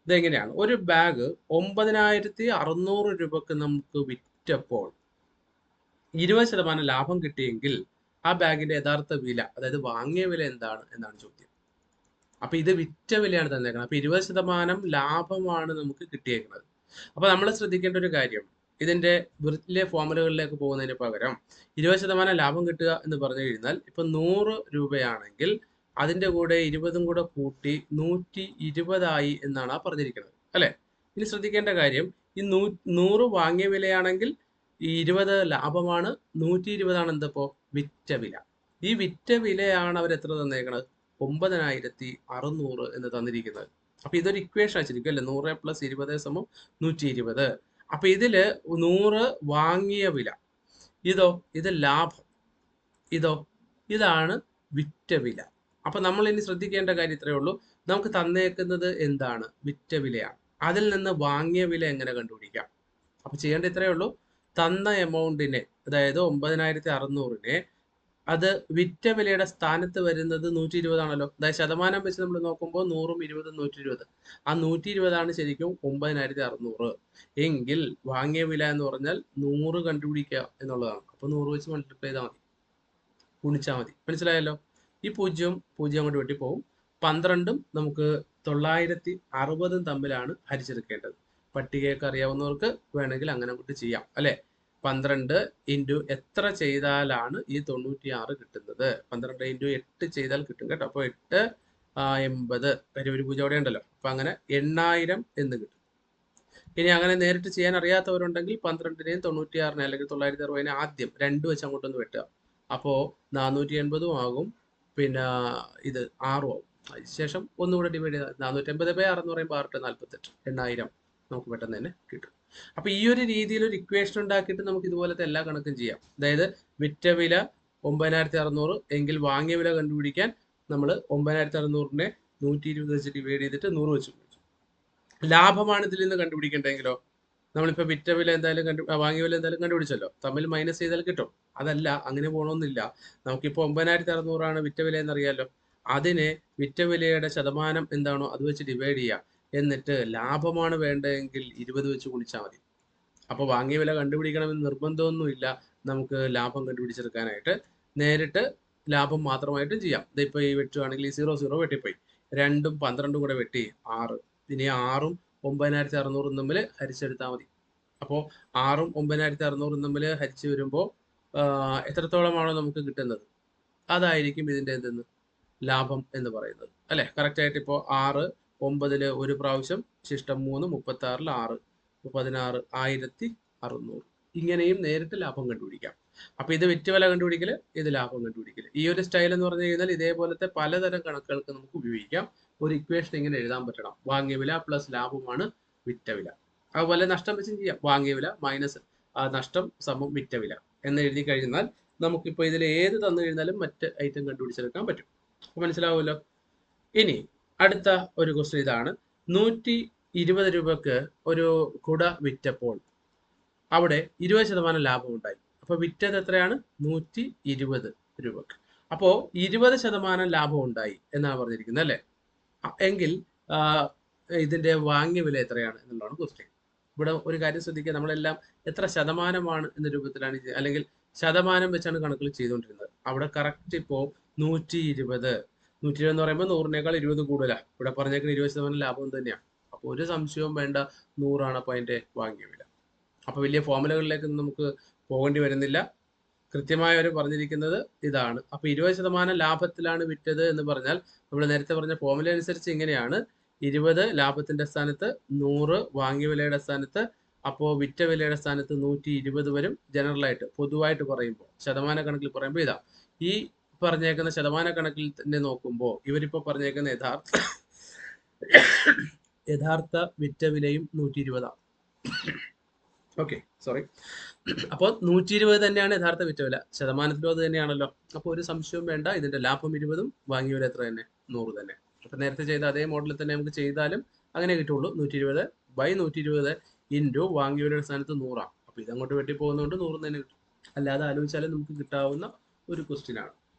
ഇതെങ്ങനെയാണ്? ഒരു ബാഗ് 9,600 രൂപക്ക് നമുക്ക് വിറ്റപ്പോൾ 20% ലാഭം കിട്ടിയെങ്കിൽ ആ ബാഗിന്റെ യഥാർത്ഥ വില, അതായത് വാങ്ങിയ വില എന്താണ് എന്നാണ് ചോദ്യം. അപ്പൊ ഇത് വിറ്റ വിലയാണ് തന്നേക്കുന്നത്. അപ്പൊ 20% ലാഭമാണ് നമുക്ക് കിട്ടിയേക്കുന്നത്. അപ്പൊ നമ്മൾ ശ്രദ്ധിക്കേണ്ട ഒരു കാര്യം, ഇതിന്റെ വലിയ ഫോമുലകളിലേക്ക് പോകുന്നതിന് പകരം 20% ലാഭം കിട്ടുക എന്ന് പറഞ്ഞു കഴിഞ്ഞാൽ ഇപ്പൊ 100 രൂപയാണെങ്കിൽ അതിന്റെ കൂടെ 20 കൂടെ കൂട്ടി 120 എന്നാണ് പറഞ്ഞിരിക്കുന്നത് അല്ലെ. ഇനി ശ്രദ്ധിക്കേണ്ട കാര്യം, ഈ 100 വാങ്ങിയ വിലയാണെങ്കിൽ ഈ 20 ലാഭമാണ്, 120 എന്തപ്പോ വിറ്റ വില. ഈ വിറ്റ വിലയാണ് അവർ എത്ര തന്നേക്കണത്? 9600 എന്ന് തന്നിരിക്കുന്നത്. അപ്പൊ ഇതൊരു ഇക്വേഷൻ വെച്ചിരിക്കും അല്ലെ, 100 + 20 = 120. അപ്പൊ ഇതില് 100 വാങ്ങിയ വില, ഇത് ലാഭം, ഇതാണ് വിറ്റ വില. അപ്പൊ നമ്മൾ ഇനി ശ്രദ്ധിക്കേണ്ട കാര്യം ഇത്രയേ ഉള്ളൂ, നമുക്ക് തന്നേക്കുന്നത് എന്താണ്? വിറ്റ വിലയാണ്. അതിൽ നിന്ന് വാങ്ങിയ വില എങ്ങനെ കണ്ടുപിടിക്കാം? അപ്പൊ ചെയ്യേണ്ട ഇത്രയേ ഉള്ളൂ, തന്ന എമൗണ്ടിനെ, അതായത് 9600-നെ അത് വിറ്റ വിലയുടെ സ്ഥാനത്ത് വരുന്നത് 120 ആണല്ലോ. അതായത് ശതമാനം വെച്ച് നമ്മൾ നോക്കുമ്പോൾ 100ഉം 20ഉം 120. ആ 120 ശരിക്കും 9600 എങ്കിൽ വാങ്ങിയ വില എന്ന് പറഞ്ഞാൽ 100 കണ്ടുപിടിക്കുക എന്നുള്ളതാണ്. അപ്പൊ 100 വെച്ച് മൾട്ടിപ്ലൈ ചെയ്താൽ മതി, ഗുണിച്ചാൽ മതി. മനസ്സിലായല്ലോ? ഈ 0 അങ്ങോട്ട് വെട്ടിപ്പോവും. 12ഉം നമുക്ക് 960 തമ്മിലാണ് ഹരിച്ചെടുക്കേണ്ടത്. പട്ടികയൊക്കെ അറിയാവുന്നവർക്ക് വേണമെങ്കിൽ അങ്ങനെ അങ്ങോട്ട് ചെയ്യാം അല്ലെ. 12 ഇൻറ്റു എത്ര ചെയ്താലാണ് ഈ 96 കിട്ടുന്നത്? 12 ഇൻറ്റു 8 ചെയ്താൽ കിട്ടും കേട്ടോ. അപ്പോൾ 8 80, ഒരു 0 അവിടെ ഉണ്ടല്ലോ. അപ്പൊ അങ്ങനെ 8000 എന്ന് കിട്ടും. ഇനി അങ്ങനെ നേരിട്ട് ചെയ്യാൻ അറിയാത്തവരുണ്ടെങ്കിൽ 12നെയും 96നെ അല്ലെങ്കിൽ 960നെ ആദ്യം 2 വെച്ച് അങ്ങോട്ടൊന്ന് വെട്ടുക. അപ്പോ 480 ആകും, പിന്നെ ഇത് 6 ആവും. അതിനുശേഷം ഒന്നുകൂടെ ഡിവൈഡ് ചെയ്താൽ 480/6 എന്ന് പറയുമ്പോൾ 6 48, 8000 നമുക്ക് പെട്ടെന്ന് തന്നെ കിട്ടും. അപ്പൊ ഈ ഒരു രീതിയിൽ ഒരു ഇക്വേഷൻ ഉണ്ടാക്കിയിട്ട് നമുക്ക് ഇതുപോലത്തെ എല്ലാ കണക്കും ചെയ്യാം. അതായത് വിറ്റ വില 9600 എങ്കിൽ വാങ്ങിയ വില കണ്ടുപിടിക്കാൻ നമ്മൾ 9600നെ 120 വെച്ച് ഡിവൈഡ് ചെയ്തിട്ട് 100 വെച്ച് പിടിച്ചു. ലാഭമാണ് ഇതിൽ നിന്ന് കണ്ടുപിടിക്കേണ്ടെങ്കിലോ, നമ്മളിപ്പോ വിറ്റ വില എന്തായാലും വാങ്ങിയ വില എന്തായാലും കണ്ടുപിടിച്ചല്ലോ, തമ്മിൽ മൈനസ് ചെയ്താൽ കിട്ടും. അതല്ല, അങ്ങനെ പോകണമെന്നില്ല. നമുക്കിപ്പോ 9600 വിറ്റ വില എന്നറിയാലോ, അതിനെ വിറ്റ വിലയുടെ ശതമാനം എന്താണോ അത് വെച്ച് ഡിവൈഡ് ചെയ്യാം. എന്നിട്ട് ലാഭമാണ് വേണ്ടതെങ്കിൽ 20 വെച്ച് ഗുണിച്ചാൽ മതി. അപ്പൊ വാങ്ങിയ വില കണ്ടുപിടിക്കണമെന്ന് നിർബന്ധമൊന്നുമില്ല. നമുക്ക് ലാഭം കണ്ടുപിടിച്ചെടുക്കാനായിട്ട് നേരിട്ട് ലാഭം മാത്രമായിട്ടും ചെയ്യാം. ഇതിപ്പോ ഈ വെട്ടുവാണെങ്കിൽ ഈ 0 വെട്ടിപ്പോയി, 2ഉം 12ഉം കൂടെ വെട്ടി 6. ഇനി 6ഉം 9600 തമ്മിൽ ഹരിച്ചെടുത്താൽ മതി. അപ്പോൾ 6ഉം 9600 തമ്മിൽ ഹരിച്ചു വരുമ്പോൾ എത്രത്തോളമാണോ നമുക്ക് കിട്ടുന്നത്, അതായിരിക്കും ഇതിന്റെ എന്തെന്ന് ലാഭം എന്ന് പറയുന്നത് അല്ലെ. കറക്റ്റ് ആയിട്ട് ഇപ്പോൾ 6 9 ഒരു പ്രാവശ്യം, ശിഷ്ടം 3 36 6 16 1600. ഇങ്ങനെയും നേരിട്ട് ലാഭം കണ്ടുപിടിക്കാം. അപ്പൊ ഇത് വിറ്റുവില കണ്ടുപിടിക്കല്, ഇത് ലാഭം കണ്ടുപിടിക്കല്. ഈ ഒരു സ്റ്റൈൽ എന്ന് പറഞ്ഞു കഴിഞ്ഞാൽ ഇതേപോലത്തെ പലതരം കണക്കുകൾക്ക് നമുക്ക് ഉപയോഗിക്കാം. ഒരു ഇക്വേഷൻ ഇങ്ങനെ എഴുതാൻ പറ്റണം, വാങ്ങിയ വില പ്ലസ് ലാഭമാണ് വിറ്റ വില. അതുപോലെ നഷ്ടം വെച്ചും ചെയ്യാം, വാങ്ങിയ വില മൈനസ് നഷ്ടം സമം വിറ്റ വില എന്ന് എഴുതി കഴിഞ്ഞാൽ നമുക്കിപ്പോൾ ഇതിൽ ഏത് തന്നു കഴിഞ്ഞാലും മറ്റ് ഐറ്റം കണ്ടുപിടിച്ചെടുക്കാൻ പറ്റും. മനസ്സിലാവുമല്ലോ. ഇനി അടുത്ത ഒരു ക്വസ്റ്റ്യൻ ഇതാണ്. 120 രൂപക്ക് ഒരു കുട വിറ്റപ്പോൾ അവിടെ 20% ലാഭം ഉണ്ടായി. അപ്പൊ വിറ്റത് എത്രയാണ്? 120 രൂപക്ക്. അപ്പോ 20% ലാഭം ഉണ്ടായി എന്നാണ് പറഞ്ഞിരിക്കുന്നത് അല്ലെ. എങ്കിൽ ഇതിന്റെ വാങ്ങിയ വില എത്രയാണ് എന്നുള്ളതാണ് ക്വസ്റ്റ്യൻ. ഇവിടെ ഒരു കാര്യം ശ്രദ്ധിക്കുക, നമ്മളെല്ലാം എത്ര ശതമാനമാണ് എന്ന രൂപത്തിലാണ് അല്ലെങ്കിൽ ശതമാനം വെച്ചാണ് കണക്കുകൾ ചെയ്തുകൊണ്ടിരുന്നത്. അവിടെ കറക്റ്റ് ഇപ്പോ 120 എന്ന് പറയുമ്പോൾ 100നേക്കാൾ 20 കൂടുതലാണ്. ഇവിടെ പറഞ്ഞേക്കുന്ന 20% ലാഭം തന്നെയാണ്. അപ്പൊ ഒരു സംശയവും വേണ്ട, 100 അപ്പൊ അതിന്റെ വാങ്ങിയ വില. അപ്പൊ വലിയ ഫോമുലകളിലേക്ക് നമുക്ക് പോകേണ്ടി വരുന്നില്ല. കൃത്യമായി അവർ പറഞ്ഞിരിക്കുന്നത് ഇതാണ്. അപ്പൊ 20% ലാഭത്തിലാണ് വിറ്റത് എന്ന് പറഞ്ഞാൽ നമ്മൾ നേരത്തെ പറഞ്ഞ ഫോമുല അനുസരിച്ച് ഇങ്ങനെയാണ്: 20 ലാഭത്തിന്റെ സ്ഥാനത്ത്, 100 വാങ്ങിയ വിലയുടെ സ്ഥാനത്ത്, അപ്പോ വിറ്റ വിലയുടെ സ്ഥാനത്ത് 120 വരും. ജനറൽ ആയിട്ട് പൊതുവായിട്ട് പറയുമ്പോൾ, ശതമാന കണക്കിൽ പറയുമ്പോൾ ഇതാ. ഈ പറഞ്ഞേക്കുന്ന ശതമാന കണക്കിൽ തന്നെ നോക്കുമ്പോൾ ഇവരിപ്പോ പറഞ്ഞേക്കുന്ന യഥാർത്ഥ വിറ്റ വിലയും 120. Okay, sorry. അപ്പോൾ 120 തന്നെയാണ് യഥാർത്ഥ വിറ്റ വില, ശതമാനത്തിലും അത് തന്നെയാണല്ലോ. അപ്പോൾ ഒരു സംശയവും വേണ്ട, ഇതിന്റെ ലാഭം 20ഉം വാങ്ങിയ വില എത്ര തന്നെ? 100 തന്നെ. അപ്പൊ നേരത്തെ ചെയ്ത അതേ മോഡലിൽ തന്നെ നമുക്ക് ചെയ്താലും അങ്ങനെ കിട്ടുള്ളൂ. 120/120 ഇൻറ്റു വാങ്ങിയ വിലയുടെ സ്ഥാനത്ത് 100. അപ്പൊ ഇതങ്ങോട്ട് വെട്ടി പോകുന്നതുകൊണ്ട് 100 തന്നെ കിട്ടും. അല്ലാതെ ആലോചിച്ചാലും നമുക്ക് കിട്ടാവുന്ന ഒരു ക്വസ്റ്റ്യൻ ആണ്.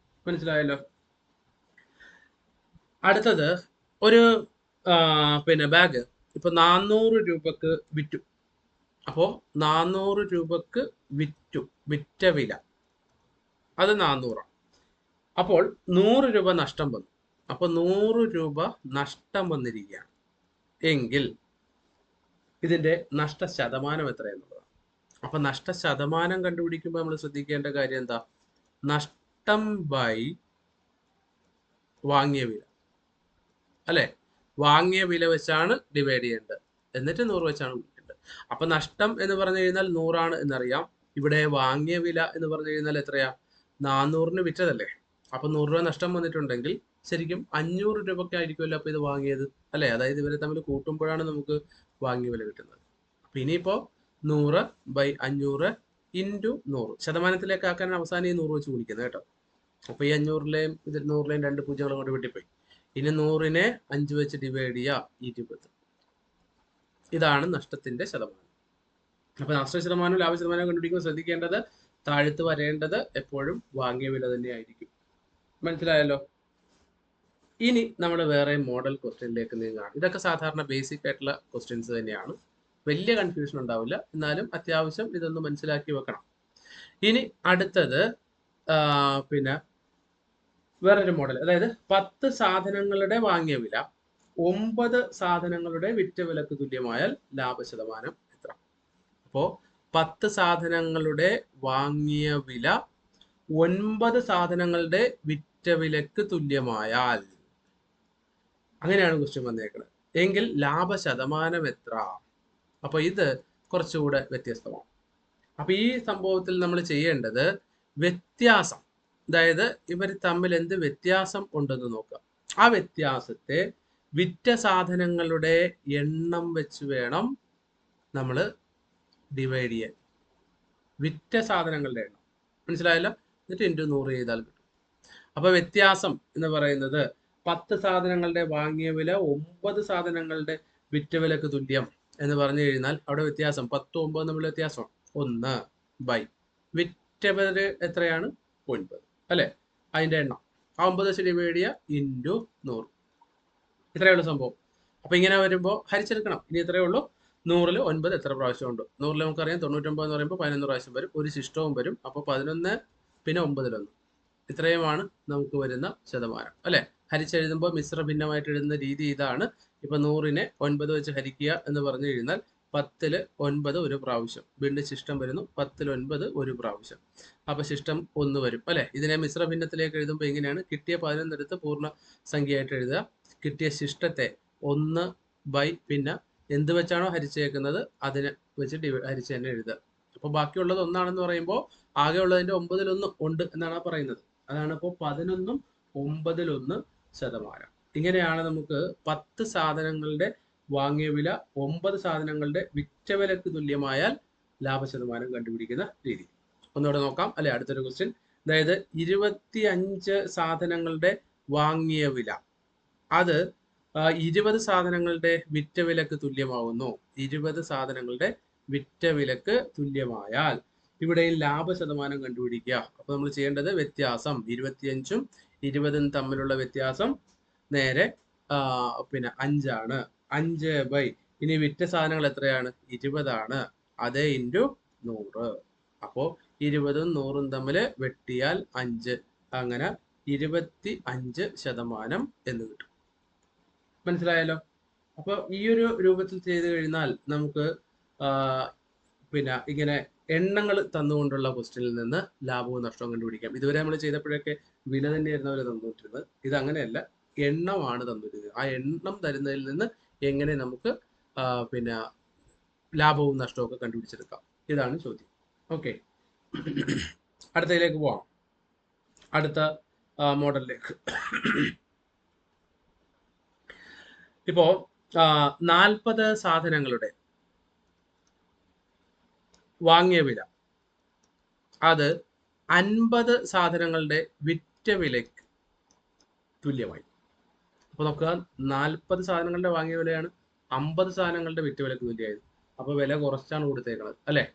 മനസ്സിലായല്ലോ. അടുത്തത് ഒരു പിന്നെ ബാഗ് ഇപ്പൊ 400 രൂപക്ക് വിറ്റു. അപ്പോ 400 രൂപക്ക് വിറ്റ വില അത് 400. അപ്പോൾ 100 രൂപ നഷ്ടം വന്നു. അപ്പൊ 100 രൂപ നഷ്ടം വന്നിരിക്കുകയാണ് എങ്കിൽ ഇതിന്റെ നഷ്ട ശതമാനം എത്രയെന്നുള്ളതാണ്. അപ്പൊ നഷ്ട ശതമാനം കണ്ടുപിടിക്കുമ്പോൾ നമ്മൾ ശ്രദ്ധിക്കേണ്ട കാര്യം എന്താ? നഷ്ടം ബൈ വാങ്ങിയ വില, അല്ലെ? വാങ്ങിയ വില വെച്ചാണ് ഡിവൈഡ് ചെയ്യേണ്ടത്, എന്നിട്ട് 100 വെച്ചാണ് ഗുണിക്കേണ്ടത്. അപ്പൊ നഷ്ടം എന്ന് പറഞ്ഞു കഴിഞ്ഞാൽ 100 എന്നറിയാം. ഇവിടെ വാങ്ങിയ വില എന്ന് പറഞ്ഞു കഴിഞ്ഞാൽ എത്രയാ? 400-ന് വിറ്റതല്ലേ? അപ്പൊ 100 രൂപ നഷ്ടം വന്നിട്ടുണ്ടെങ്കിൽ ശരിക്കും 500 രൂപയ്ക്ക് ആയിരിക്കുമല്ലോ അപ്പൊ ഇത് വാങ്ങിയത്, അല്ലെ? അതായത് ഇവരെ തമ്മിൽ കൂട്ടുമ്പോഴാണ് നമുക്ക് വാങ്ങിയ വില കിട്ടുന്നത്. അപ്പൊ ഇനിയിപ്പോ 100/500 ഇൻറ്റു 100 ശതമാനത്തിലേക്ക് ആക്കാൻ അവസാനം ഈ 100 വെച്ച് ഗുണിക്കുന്നത് കേട്ടോ. അപ്പൊ ഈ 500-ലെയും 100-ലെയും 2 പൂജ്യങ്ങളും കൊണ്ട് വെട്ടിപ്പോയി. ഇനി 100-നെ 5 വെച്ച് ഡിവൈഡ് ചെയ്യുക, 20. ഇതാണ് നഷ്ടത്തിന്റെ ശതമാനം. അപ്പൊ നഷ്ട ശതമാനവും ലാഭ ശതമാനവും കണ്ടുപിടിക്കുമ്പോൾ ശ്രദ്ധിക്കേണ്ടത് താഴത്ത് വരേണ്ടത് എപ്പോഴും വാങ്ങിയ വില തന്നെ ആയിരിക്കും. മനസ്സിലായല്ലോ? ഇനി നമ്മൾ വേറെ മോഡൽ ക്വസ്റ്റ്യനിലേക്ക് നീങ്ങുകയാണ്. ഇതൊക്കെ സാധാരണ ബേസിക് ആയിട്ടുള്ള ക്വസ്റ്റ്യൻസ് തന്നെയാണ്, വലിയ കൺഫ്യൂഷൻ ഉണ്ടാവില്ല. എന്നാലും അത്യാവശ്യം ഇതൊന്ന് മനസ്സിലാക്കി വെക്കണം. ഇനി അടുത്തത് പിന്നെ വേറൊരു മോഡൽ, അതായത് 10 സാധനങ്ങളുടെ വാങ്ങിയ വില 9 സാധനങ്ങളുടെ വിറ്റ വിലക്ക് തുല്യമായാൽ ലാഭശതമാനം എത്ര? അപ്പോ 10 സാധനങ്ങളുടെ വാങ്ങിയ വില 9 സാധനങ്ങളുടെ വിറ്റ വിലക്ക് തുല്യമായാൽ, അങ്ങനെയാണ് ക്വസ്റ്റ്യൻ വന്നേക്കുന്നത്, എങ്കിൽ ലാഭശതമാനം എത്ര? അപ്പൊ ഇത് കുറച്ചുകൂടെ വ്യത്യസ്തമാണ്. അപ്പൊ ഈ സംഭവത്തിൽ നമ്മൾ ചെയ്യേണ്ടത് വ്യത്യാസം, അതായത് ഇവർ തമ്മിൽ എന്ത് വ്യത്യാസം ഉണ്ടെന്ന് നോക്കുക. ആ വ്യത്യാസത്തെ വിറ്റ സാധനങ്ങളുടെ എണ്ണം വെച്ച് വേണം നമ്മൾ ഡിവൈഡ് ചെയ്യാൻ. വിറ്റ സാധനങ്ങളുടെ എണ്ണം, മനസ്സിലായല്ലോ? എന്നിട്ട് ഇൻറ്റു 100 ചെയ്താൽ കിട്ടും. അപ്പൊ വ്യത്യാസം എന്ന് പറയുന്നത് 10 സാധനങ്ങളുടെ വാങ്ങിയ വില 9 സാധനങ്ങളുടെ വിറ്റ വിലക്ക് തുല്യം എന്ന് പറഞ്ഞു കഴിഞ്ഞാൽ അവിടെ വ്യത്യാസം 10 9 തമ്മിൽ വ്യത്യാസം 1 ബൈ വിറ്റ വില എത്രയാണ്? 9, അല്ലെ? അതിന്റെ എണ്ണം ആ 9 വെച്ച് ഡിവൈഡ് ചെയ്യുക ഇൻറ്റു 100. ഇത്രയുള്ള സംഭവം. അപ്പൊ ഇങ്ങനെ വരുമ്പോൾ ഹരിച്ചെടുക്കണം. ഇനി ഇത്രയേ ഉള്ളൂ. 100-ൽ 9 എത്ര പ്രാവശ്യം ഉണ്ട്? 100-ൽ നമുക്കറിയാം 99 എന്ന് പറയുമ്പോൾ 11 പ്രാവശ്യം വരും, ഒരു ശിഷ്ടവും വരും. അപ്പൊ 11 പിന്നെ 9-ൽ 1, ഇത്രയുമാണ് നമുക്ക് വരുന്ന ശതമാനം, അല്ലെ? ഹരിച്ചെഴുതുമ്പോൾ മിശ്ര ഭിന്നമായിട്ട് എഴുതുന്ന രീതി ഇതാണ്. ഇപ്പൊ 100-നെ 9 വെച്ച് ഹരിക്കുക എന്ന് പറഞ്ഞു കഴിഞ്ഞാൽ 10-ൽ 9 ഒരു പ്രാവശ്യം, വീണ്ടും ശിഷ്ടം വരുന്നു, 10-ൽ 9 ഒരു പ്രാവശ്യം, അപ്പൊ ശിഷ്ടം 1 വരും, അല്ലെ? ഇതിനെ മിശ്ര ഭിന്നത്തിലേക്ക് എഴുതുമ്പോൾ എങ്ങനെയാണ്? കിട്ടിയ 11 എടുത്ത് പൂർണ്ണ സംഖ്യയായിട്ട് എഴുതുക, കിട്ടിയ ശിഷ്ടത്തെ 1 ബൈ പിന്നെ എന്ത് വെച്ചാണോ ഹരിച്ചേക്കുന്നത് അതിനെ വെച്ച് ഹരിച്ച് തന്നെ എഴുതുക. അപ്പൊ ബാക്കിയുള്ളത് 1 പറയുമ്പോൾ ആകെ ഉള്ളതിന്റെ 9-ൽ 1 ഉണ്ട് എന്നാണ് പറയുന്നത്. അതാണ് ഇപ്പോൾ 11-ഉം 9-ൽ 1 ശതമാനം. ഇങ്ങനെയാണ് നമുക്ക് 10 സാധനങ്ങളുടെ വാങ്ങിയ വില 9 സാധനങ്ങളുടെ വിറ്റ വിലക്ക് തുല്യമായാൽ ലാഭശതമാനം കണ്ടുപിടിക്കുന്ന രീതി. ഒന്നുകൂടെ നോക്കാം, അല്ലെ? അടുത്തൊരു ക്വസ്റ്റ്യൻ, അതായത് 25 സാധനങ്ങളുടെ വാങ്ങിയ വില അത് 20 സാധനങ്ങളുടെ വിറ്റ വിലക്ക് തുല്യമാവുന്നു. 20 സാധനങ്ങളുടെ വിറ്റ വിലക്ക് തുല്യമായാൽ ഇവിടെയും ലാഭശതമാനം കണ്ടുപിടിക്കുക. അപ്പൊ നമ്മൾ ചെയ്യേണ്ടത് വ്യത്യാസം 25-ഉം 20-ഉം തമ്മിലുള്ള വ്യത്യാസം നേരെ പിന്നെ 5 ആണ്. 5 ബൈ ഇനി വിറ്റ സാധനങ്ങൾ എത്രയാണ്? 20 ആണ്, അതേ ഇൻറ്റു 100. അപ്പോ 20-ഉം 100-ഉം തമ്മിൽ വെട്ടിയാൽ 5, അങ്ങനെ 25% എന്ന് കിട്ടും. മനസ്സിലായല്ലോ? അപ്പൊ ഈ ഒരു രൂപത്തിൽ ചെയ്തു കഴിഞ്ഞാൽ നമുക്ക് പിന്നെ ഇങ്ങനെ എണ്ണങ്ങൾ തന്നുകൊണ്ടുള്ള ക്വസ്റ്റ്യനിൽ നിന്ന് ലാഭവും നഷ്ടവും കണ്ടുപിടിക്കാം. ഇതുവരെ നമ്മൾ ചെയ്തപ്പോഴൊക്കെ വില തന്നെയായിരുന്നു അവർ തന്നിട്ടിരുന്നത്. ഇത് അങ്ങനെയല്ല, എണ്ണമാണ് തന്നിരുന്നത്. ആ എണ്ണം തരുന്നതിൽ നിന്ന് എങ്ങനെ നമുക്ക് പിന്നെ ലാഭവും നഷ്ടവും ഒക്കെ കണ്ടുപിടിച്ചെടുക്കാം, ഇതാണ് ചോദ്യം. ഓക്കെ, അടുത്തതിലേക്ക് പോവാം. അടുത്ത മോഡലിലേക്ക്. ഇപ്പോ 40 സാധനങ്ങളുടെ വാങ്ങിയ വില അത് 50 സാധനങ്ങളുടെ വിറ്റ വിലയ്ക്ക് തുല്യമായി. അപ്പൊ നോക്കുക, 40 സാധനങ്ങളുടെ വാങ്ങിയ വിലയാണ് 50 സാധനങ്ങളുടെ വിറ്റ വിലക്ക് തുല്യമായത്. അപ്പൊ വില കുറച്ചാണ് കൊടുത്തേക്കുന്നത്, അല്ലെ?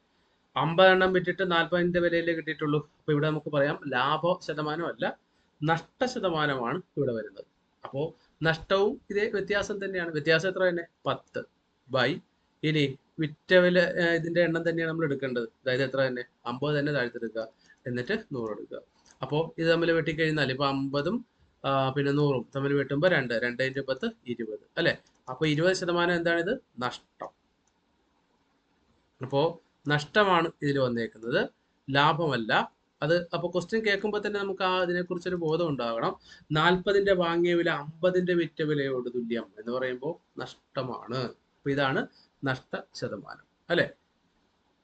50 എണ്ണം വിറ്റിട്ട് 40-ന്റെ വിലയിലേ കിട്ടിയിട്ടുള്ളൂ. അപ്പൊ ഇവിടെ നമുക്ക് പറയാം ലാഭ ശതമാനമല്ല, നഷ്ട ശതമാനമാണ് ഇവിടെ വരുന്നത്. അപ്പോ നഷ്ടവും ഇതേ വ്യത്യാസം തന്നെയാണ്. വ്യത്യാസം എത്ര തന്നെ? 10 ബൈ ഇനി വിറ്റ വില ഇതിന്റെ എണ്ണം തന്നെയാണ് നമ്മൾ എടുക്കേണ്ടത്. അതായത് എത്ര തന്നെ? 50 തന്നെ താഴ്ത്തെടുക്കുക, എന്നിട്ട് 100 എടുക്കുക. അപ്പോൾ ഇത് തമ്മിൽ വെട്ടിക്കഴിഞ്ഞാൽ ഇപ്പൊ 50-ഉം പിന്നെ 100-ഉം തമ്മിൽ വെട്ടുമ്പോൾ 2 × 10 20, അല്ലെ? അപ്പൊ 20% എന്താണിത്? നഷ്ടം. അപ്പോ നഷ്ടമാണ് ഇതിൽ വന്നേക്കുന്നത്, ലാഭമല്ല. അത് അപ്പോൾ ക്വസ്റ്റ്യൻ കേൾക്കുമ്പോൾ തന്നെ നമുക്ക് അതിനെക്കുറിച്ചൊരു ബോധം ഉണ്ടാകണം. 40ന്റെ വാങ്ങിയ വില 50ന്റെ വിറ്റ വിലയോട് തുല്യം എന്ന് പറയുമ്പോൾ നഷ്ടമാണ്. അപ്പൊ ഇതാണ് നഷ്ട ശതമാനം അല്ലെ.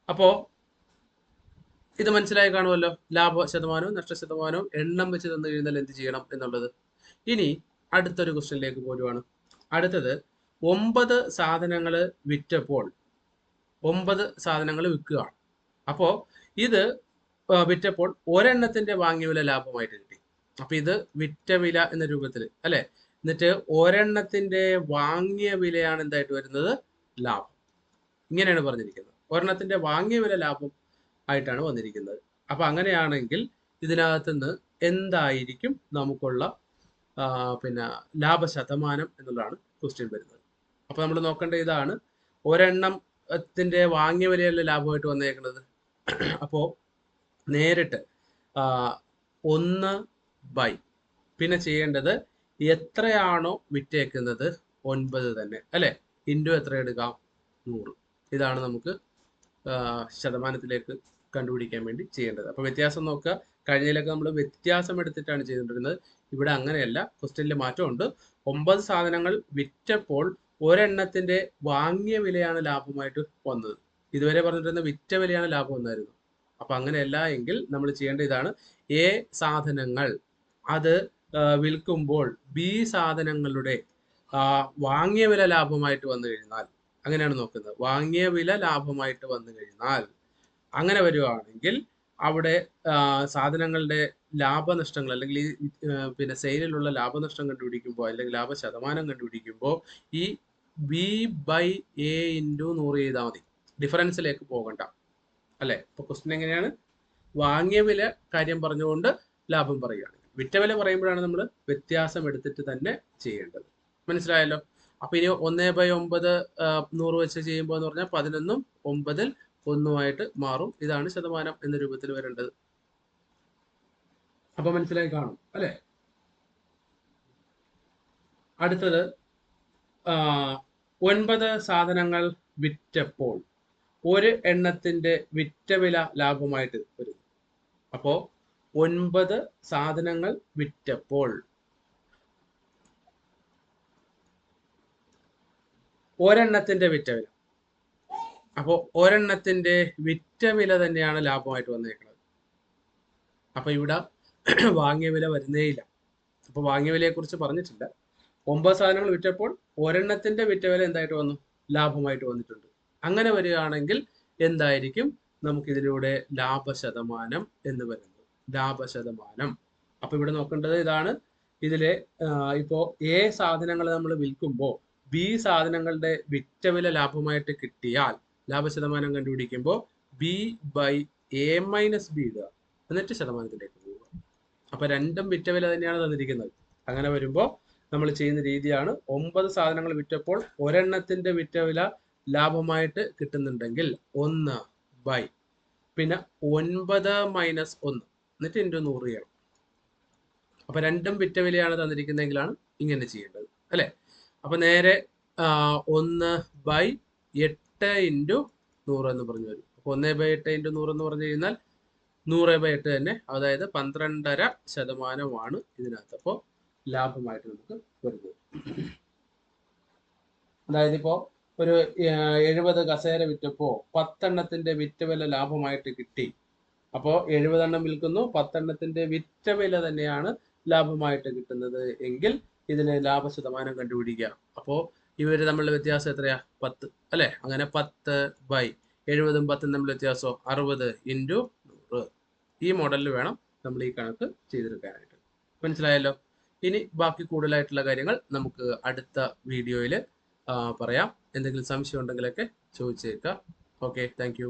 അപ്പോ ഇത് മനസ്സിലായി കാണുമല്ലോ. ലാഭ ശതമാനവും നഷ്ട ശതമാനവും എണ്ണം വെച്ച് തന്നു കഴിഞ്ഞാൽ എന്ത് ചെയ്യണം എന്നുള്ളത്. ഇനി അടുത്തൊരു ക്വസ്റ്റ്യനിലേക്ക് പോരുവാണ്. അടുത്തത് 9 സാധനങ്ങൾ വിറ്റപ്പോൾ 9 സാധനങ്ങൾ വിൽക്കുകയാണ്. അപ്പോൾ ഇത് വിറ്റപ്പോൾ ഒരെണ്ണത്തിന്റെ വാങ്ങിയ വില ലാഭമായിട്ട് കിട്ടി. അപ്പൊ ഇത് വിറ്റ വില എന്ന രൂപത്തിൽ അല്ലെ. എന്നിട്ട് ഒരെണ്ണത്തിന്റെ വാങ്ങിയ വിലയാണ് എന്തായിട്ട് വരുന്നത്, ലാഭം. ഇങ്ങനെയാണ് പറഞ്ഞിരിക്കുന്നത്. ഒരെണ്ണത്തിന്റെ വാങ്ങിയ വില ലാഭം ആയിട്ടാണ് വന്നിരിക്കുന്നത്. അപ്പൊ അങ്ങനെയാണെങ്കിൽ ഇതിനകത്ത് നിന്ന് എന്തായിരിക്കും നമുക്കുള്ള പിന്നെ ലാഭ ശതമാനം എന്നുള്ളതാണ് ക്വസ്റ്റ്യൻ വരുന്നത്. അപ്പൊ നമ്മൾ നോക്കേണ്ട ഇതാണ്, ഒരെണ്ണത്തിന്റെ വാങ്ങിയ വിലയല്ല ലാഭമായിട്ട് വന്നേക്കുന്നത്. അപ്പോ നേരിട്ട് 1/, പിന്നെ ചെയ്യേണ്ടത് എത്രയാണോ വിറ്റേക്കുന്നത് 9 തന്നെ അല്ലെ, ഇൻറ്റു എത്ര എടുക്കാം, 100. ഇതാണ് നമുക്ക് ശതമാനത്തിലേക്ക് കണ്ടുപിടിക്കാൻ വേണ്ടി ചെയ്യേണ്ടത്. അപ്പൊ വ്യത്യാസം നോക്കുക. കഴിഞ്ഞതിലൊക്കെ നമ്മൾ വ്യത്യാസം എടുത്തിട്ടാണ് ചെയ്തിട്ടുള്ളത്. ഇവിടെ അങ്ങനെയല്ല, ക്വസ്റ്റ്യനിൽ മാറ്റമുണ്ട്. 9 സാധനങ്ങൾ വിറ്റപ്പോൾ ഒരെണ്ണത്തിന്റെ വാങ്ങിയ വിലയാണ് ലാഭമായിട്ട് വന്നത്. ഇതുവരെ പറഞ്ഞിരുന്ന വിറ്റ വിലയാണ് ലാഭം എന്നായിരുന്നു. അപ്പൊ അങ്ങനെയല്ല എങ്കിൽ നമ്മൾ ചെയ്യേണ്ട ഇതാണ്, എ സാധനങ്ങൾ അത് വിൽക്കുമ്പോൾ ബി സാധനങ്ങളുടെ വാങ്ങിയ വില ലാഭമായിട്ട് വന്നു കഴിഞ്ഞാൽ, അങ്ങനെയാണ് നോക്കുന്നത്. വാങ്ങിയ വില ലാഭമായിട്ട് വന്നു കഴിഞ്ഞാൽ, അങ്ങനെ വരുവാണെങ്കിൽ അവിടെ സാധനങ്ങളുടെ ലാഭനഷ്ടങ്ങൾ അല്ലെങ്കിൽ പിന്നെ സെയിലുള്ള ലാഭനഷ്ടം കണ്ടുപിടിക്കുമ്പോൾ അല്ലെങ്കിൽ ലാഭ ശതമാനം കണ്ടുപിടിക്കുമ്പോൾ ഈ B/A × 100 ചെയ്താൽ മതി. ഡിഫറൻസിലേക്ക് പോകണ്ട അല്ലെ. ഇപ്പൊ ക്വസ്റ്റ്യൻ എങ്ങനെയാണ്, വാങ്ങിയ വില കാര്യം പറഞ്ഞുകൊണ്ട് ലാഭം പറയുകയാണ്. വിറ്റ വില പറയുമ്പോഴാണ് നമ്മൾ വ്യത്യാസം എടുത്തിട്ട് തന്നെ ചെയ്യേണ്ടത്. മനസ്സിലായല്ലോ. അപ്പൊ ഇനി 1/9 100 വെച്ച് ചെയ്യുമ്പോൾ എന്ന് പറഞ്ഞാൽ 11 9 1 മാറും. ഇതാണ് ശതമാനം എന്ന രൂപത്തിൽ വരേണ്ടത്. അപ്പൊ മനസ്സിലായി കാണും അല്ലെ. അടുത്തത് 9 സാധനങ്ങൾ വിറ്റപ്പോൾ ഒരു എണ്ണത്തിന്റെ വിറ്റ വില ലാഭമായിട്ട് വരും. അപ്പോ 9 സാധനങ്ങൾ വിറ്റപ്പോൾ ഒരെണ്ണത്തിന്റെ വിറ്റ വില, അപ്പോ ഒരെണ്ണത്തിന്റെ വിറ്റ വില തന്നെയാണ് ലാഭമായിട്ട് വന്നേക്കുന്നത്. അപ്പൊ ഇവിടെ വാങ്ങിയ വില വരുന്നേയില്ല. അപ്പൊ വാങ്ങിയ വിലയെ കുറിച്ച് പറഞ്ഞിട്ടില്ല. 9 സാധനങ്ങൾ വിറ്റപ്പോൾ ഒരെണ്ണത്തിന്റെ വിറ്റ വില എന്തായിട്ട് വന്നു, ലാഭമായിട്ട് വന്നിട്ടുണ്ട്. അങ്ങനെ വരികയാണെങ്കിൽ എന്തായിരിക്കും നമുക്കിതിലൂടെ ലാഭശതമാനം എന്ന് പറയുന്നത്, ലാഭശതമാനം. അപ്പൊ ഇവിടെ നോക്കേണ്ടത് ഇതാണ്. ഇതിലെ ഇപ്പോ എ സാധനങ്ങൾ നമ്മൾ വിൽക്കുമ്പോൾ ബി സാധനങ്ങളുടെ വിറ്റ വില ലാഭമായിട്ട് കിട്ടിയാൽ ലാഭശതമാനം കണ്ടുപിടിക്കുമ്പോൾ B/A - B ഇടുക, എന്നിട്ട് ശതമാനത്തിലേക്ക് പോവുക. അപ്പൊ രണ്ടും വിറ്റ വില തന്നെയാണ് തന്നിരിക്കുന്നത്. അങ്ങനെ വരുമ്പോൾ നമ്മൾ ചെയ്യുന്ന രീതിയാണ്, 9 സാധനങ്ങൾ വിറ്റപ്പോൾ ഒരെണ്ണത്തിന്റെ വിറ്റ വില ലാഭമായിട്ട് കിട്ടുന്നുണ്ടെങ്കിൽ 1/, പിന്നെ 9 - 1 എന്നിട്ട് × 100 ചെയ്യണം. അപ്പൊ രണ്ടും വിറ്റ വിലയാണ് തന്നിരിക്കുന്നതെങ്കിലാണ് ഇങ്ങനെ ചെയ്യേണ്ടത് അല്ലെ. അപ്പൊ നേരെ 1/8 × 100 എന്ന് പറഞ്ഞു വരും. അപ്പൊ 1/8 × 100 എന്ന് പറഞ്ഞു കഴിഞ്ഞാൽ 100/8 തന്നെ, അതായത് 12% ഇതിനകത്ത് അപ്പോൾ ലാഭമായിട്ട് നമുക്ക് വരുന്നത്. അതായത് ഇപ്പോ ഒരു 70 കസേര വിറ്റപ്പോ 10 എണ്ണത്തിന്റെ വിറ്റ വില ലാഭമായിട്ട് കിട്ടി. അപ്പോ 70 എണ്ണം വിൽക്കുന്നു, 10 എണ്ണത്തിന്റെ വിറ്റ വില തന്നെയാണ് ലാഭമായിട്ട് കിട്ടുന്നത് എങ്കിൽ ഇതിന് ലാഭശതമാനം കണ്ടുപിടിക്കുക. അപ്പോ ഇവര് തമ്മിലുള്ള വ്യത്യാസം എത്രയാ, 10 അല്ലെ. അങ്ങനെ 10/, 70ഉം 10ഉം തമ്മിൽ വ്യത്യാസം 60 × 100. ഈ മോഡലിൽ വേണം നമ്മൾ ഈ കണക്ക് ചെയ്തെടുക്കാനായിട്ട്. മനസ്സിലായല്ലോ. ഇനി ബാക്കി കൂടുതലായിട്ടുള്ള കാര്യങ്ങൾ നമുക്ക് അടുത്ത വീഡിയോയിൽ പറയാം. എന്തെങ്കിലും സംശയം ഉണ്ടെങ്കിലൊക്കെ ചോദിച്ചേക്കാം. Okay, thank you.